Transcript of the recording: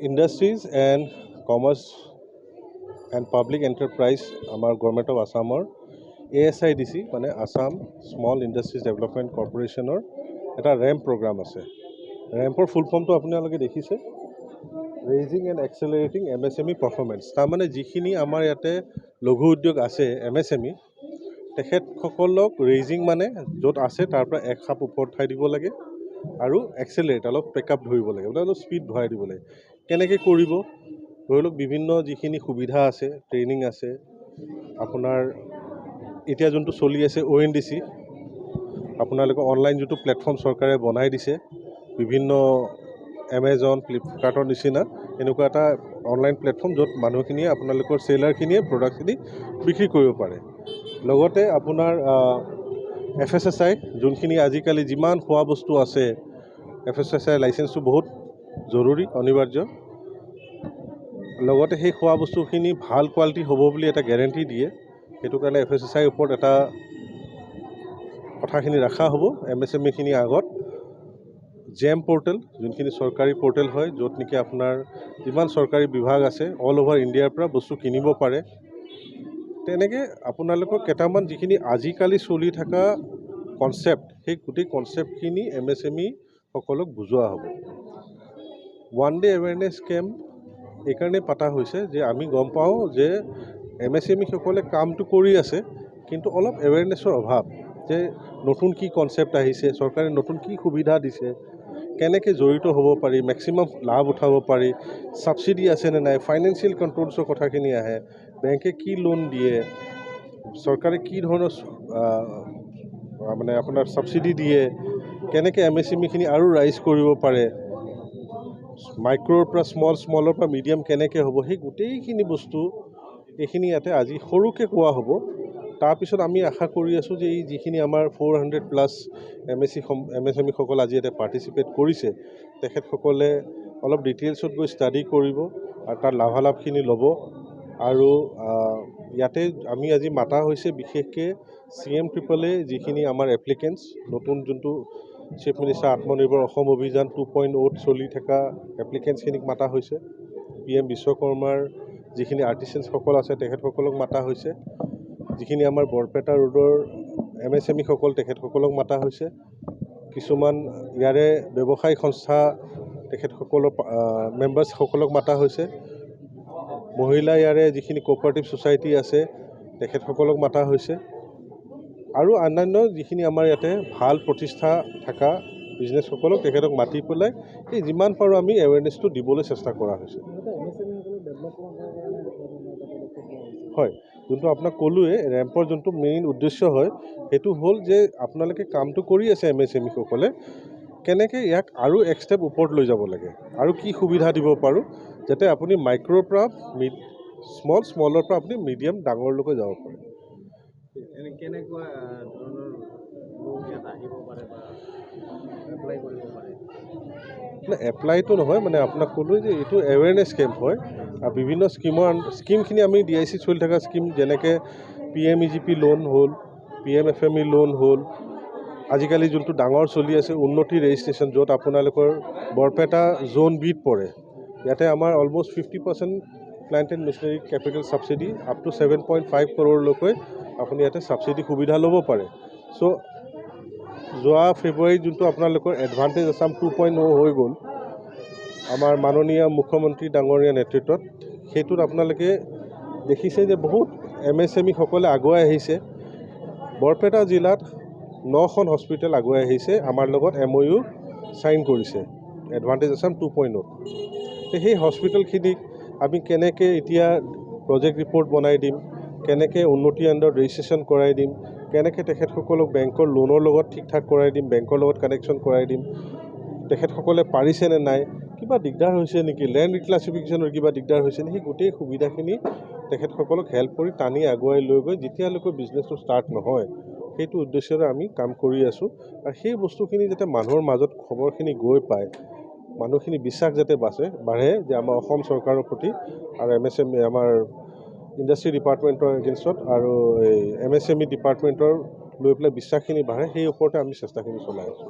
Industries and commerce and public enterprise আমাৰ government of আছামৰ ASIDC মানে আছাম স্মল ইণ্ডাষ্ট্ৰিজ ডেভেলপমেণ্ট কৰ্পৰেশ্যনৰ এটা ৰেম্প প্ৰগ্ৰাম আছে। ৰেম্পৰ ফুল ফৰ্মটো আপোনালোকে দেখিছে, ৰেইজিং এণ্ড এক্সেলাৰেটিং MSME পাৰফৰ্মেঞ্চ। তাৰমানে যিখিনি আমাৰ ইয়াতে লঘু উদ্যোগ আছে MSME, তেখেতসকলক ৰেইজিং মানে য'ত আছে তাৰ পৰা এক খাপ ওপৰত উঠাই দিব লাগে আৰু এক্সেলাৰেট অলপ পেকআপ ধৰিব লাগে, মানে অলপ স্পীড ভৰাই দিব লাগে। কেনেকৈ কৰিব? ধৰি লওক বিভিন্ন যিখিনি সুবিধা আছে, ট্ৰেইনিং আছে, আপোনাৰ এতিয়া যোনটো চলি আছে ONDC, আপোনালোকৰ অনলাইন যোনটো প্লেটফৰ্ম চৰকাৰে বনাই দিছে, বিভিন্ন এমেজন ফ্লিপকাৰ্টৰ নিচিনা এনেকুৱা এটা অনলাইন প্লেটফৰ্ম য'ত মানুহখিনিয়ে আপোনালোকৰ চেলাৰখিনিয়ে প্ৰডাক্টখিনি বিক্ৰী কৰিব পাৰে। লগতে আপোনাৰ FSSAI যোনখিনি আজিকালি যিমান খোৱা বস্তু আছে, FSSAI লাইচেঞ্চটো বহুত জৰুৰী অনিবাৰ্য। লগতে সেই খোৱা বস্তুখিনি ভাল কোৱালিটি হ'ব বুলি এটা গেৰেণ্টি দিয়ে। সেইটো কাৰণে FSSAIৰ ওপৰত এটা কথাখিনি ৰখা হ'ব MSMEখিনিৰ আগত। GEM পৰ্টেল যোনখিনি চৰকাৰী পৰ্টেল হয়, য'ত নেকি আপোনাৰ যিমান চৰকাৰী বিভাগ আছে অল অভাৰ ইণ্ডিয়াৰ পৰা বস্তু কিনিব পাৰে। তেনেকৈ আপোনালোকৰ কেইটামান যিখিনি আজিকালি চলি থকা কনচেপ্ট, সেই গোটেই কনচেপ্টখিনি MSMEসকলক বুজোৱা হ'ব। ওৱান ডে এৱেৰনেছ কেম্প এইকাৰণে পতা হৈছে যে আমি গম পাওঁ যে MSMEসকলে কামটো কৰি আছে, কিন্তু অলপ এৱেৰনেছৰ অভাৱ, যে নতুন কি কনচেপ্ট আহিছে, চৰকাৰে নতুন কি সুবিধা দিছে, কেনেকৈ জড়িত হ'ব পাৰি, মেক্সিমাম লাভ উঠাব পাৰি, ছাবচিডি আছেনে নাই, ফাইনেন্সিয়েল কণ্ট্ৰলছৰ কথাখিনি আহে, বেংকে কি লোন দিয়ে, চৰকাৰে কি ধৰণৰ মানে আপোনাৰ ছাবচিডি দিয়ে, কেনেকৈ MSMEখিনি আৰু ৰাইজ কৰিব পাৰে, মাইক্ৰৰ পৰা স্মলৰ পৰা মিডিয়াম কেনেকৈ হ'ব, সেই গোটেইখিনি বস্তু এইখিনি ইয়াতে আজি সৰুকৈ কোৱা হ'ব। তাৰপিছত আমি আশা কৰি আছোঁ যে এই যিখিনি আমাৰ 400+ MSMEসকল আজি ইয়াতে পাৰ্টিচিপেট কৰিছে, তেখেতসকলে অলপ ডিটেইলছত গৈ ষ্টাডি কৰিব আৰু তাৰ লাভালাভখিনি ল'ব। আৰু ইয়াতে আমি আজি মাতা হৈছে বিশেষকৈ CMAAA যিখিনি আমাৰ এপ্লিকেণ্টছ, নতুন যোনটো চিফ মিনিষ্টাৰ আত্মনিৰ্ভৰ অসম অভিযান 2.0 চলি থকা এপ্লিকেণ্টছখিনিক মাতা হৈছে। PM বিশ্বকৰ্মাৰ যিখিনি আৰ্টিচেন্সসকল আছে তেখেতসকলক মাতা হৈছে। যিখিনি আমাৰ বৰপেটা ৰোডৰ MSMEসকল তেখেতসকলক মাতা হৈছে। কিছুমান ইয়াৰে ব্যৱসায়িক সংস্থা তেখেতসকলৰ মেম্বাৰ্ছসকলক মাতা হৈছে। মহিলা ইয়াৰে যিখিনি কোঅপাৰেটিভ ছ'চাইটি আছে তেখেতসকলক মাতা হৈছে। আৰু অন্যান্য যিখিনি আমাৰ ইয়াতে ভাল প্ৰতিষ্ঠা থকা বিজনেছসকলক তেখেতক মাতি পেলাই এই যিমান পাৰোঁ আমি এৱেৰনেছটো দিবলৈ চেষ্টা কৰা হৈছে। হয়, যোনটো আপোনাক ক'লোৱে, ৰেম্পৰ যোনটো মেইন উদ্দেশ্য হয় সেইটো হ'ল যে আপোনালোকে কামটো কৰি আছে MSMEসকলে, কেনেকৈ ইয়াক আৰু এক ষ্টেপ ওপৰত লৈ যাব লাগে আৰু কি সুবিধা দিব পাৰোঁ, যাতে আপুনি মাইক্ৰৰ পৰা স্মলৰ পৰা আপুনি মিডিয়াম ডাঙৰলৈকে যাব পাৰে। কেনেকুৱা ধৰণৰ লোক ইয়াত আহিব পাৰে বা এপ্লাই কৰিব পাৰে? এপ্লাইটো নহয়, মানে আপোনাক ক'লোঁ যে এইটো এৱেৰনেছ কেম্প হয়। আৰু বিভিন্ন স্কীমখিনি আমি DIC চলি থকা স্কীম, যেনেকৈ PMEGP লোন হ'ল, PMFME লোন হ'ল, আজিকালি যোনটো ডাঙৰ চলি আছে উন্নতি ৰেজিষ্ট্ৰেশ্যন, য'ত আপোনালোকৰ বৰপেটা জ'ন বিত পৰে, ইয়াতে আমাৰ almost 50% plant and machinery capital subsidy up to 7.5 crore আপুনি ইয়াতে ছাবচিডি সুবিধা ল'ব পাৰে। চ' যোৱা ফেব্ৰুৱাৰীত যোনটো আপোনালোকৰ এডভান্টেজ আছাম 2.0 হৈ গ'ল আমাৰ মাননীয় মুখ্যমন্ত্ৰী ডাঙৰীয়া নেতৃত্বত, সেইটোত আপোনালোকে দেখিছে যে বহুত MSMEসকলে আগুৱাই আহিছে। বৰপেটা জিলাত 9খন হস্পিটেল আগুৱাই আহিছে, আমাৰ লগত MOU চাইন কৰিছে এডভান্টেজ আছাম 2.0। সেই হস্পিটেলখিনিক আমি কেনেকৈ এতিয়া প্ৰজেক্ট ৰিপৰ্ট বনাই দিম, কেনেকৈ উন্নতি আণ্ডাৰত ৰেজিষ্ট্ৰেশ্যন কৰাই দিম, কেনেকৈ তেখেতসকলক বেংকৰ লোনৰ লগত ঠিক ঠাক কৰাই দিম, বেংকৰ লগত কানেকশ্যন কৰাই দিম, তেখেতসকলে পাৰিছেনে নাই, কিবা দিগদাৰ হৈছে নেকি, লেণ্ড ৰিক্লাছিফিকেশ্যনৰ কিবা দিগদাৰ হৈছে নেকি, সেই গোটেই সুবিধাখিনি তেখেতসকলক হেল্প কৰি টানি আগুৱাই লৈ গৈ যেতিয়ালৈকে বিজনেছটো ষ্টাৰ্ট নহয়, সেইটো উদ্দেশ্যৰে আমি কাম কৰি আছোঁ। আৰু সেই বস্তুখিনি যাতে মানুহৰ মাজত খবৰখিনি গৈ পায়, মানুহখিনি বিশ্বাস যাতে বাঢ়ে যে আমাৰ অসম চৰকাৰৰ প্ৰতি আৰু MSME আমাৰ ইণ্ডাষ্ট্ৰি ডিপাৰ্টমেণ্টৰ এগেইনষ্টত আৰু এই MSME ডিপাৰ্টমেণ্টৰ লৈ পেলাই বিশ্বাসখিনি বাঢ়ে, সেই ওপৰতে আমি চেষ্টাখিনি চলাই আছোঁ।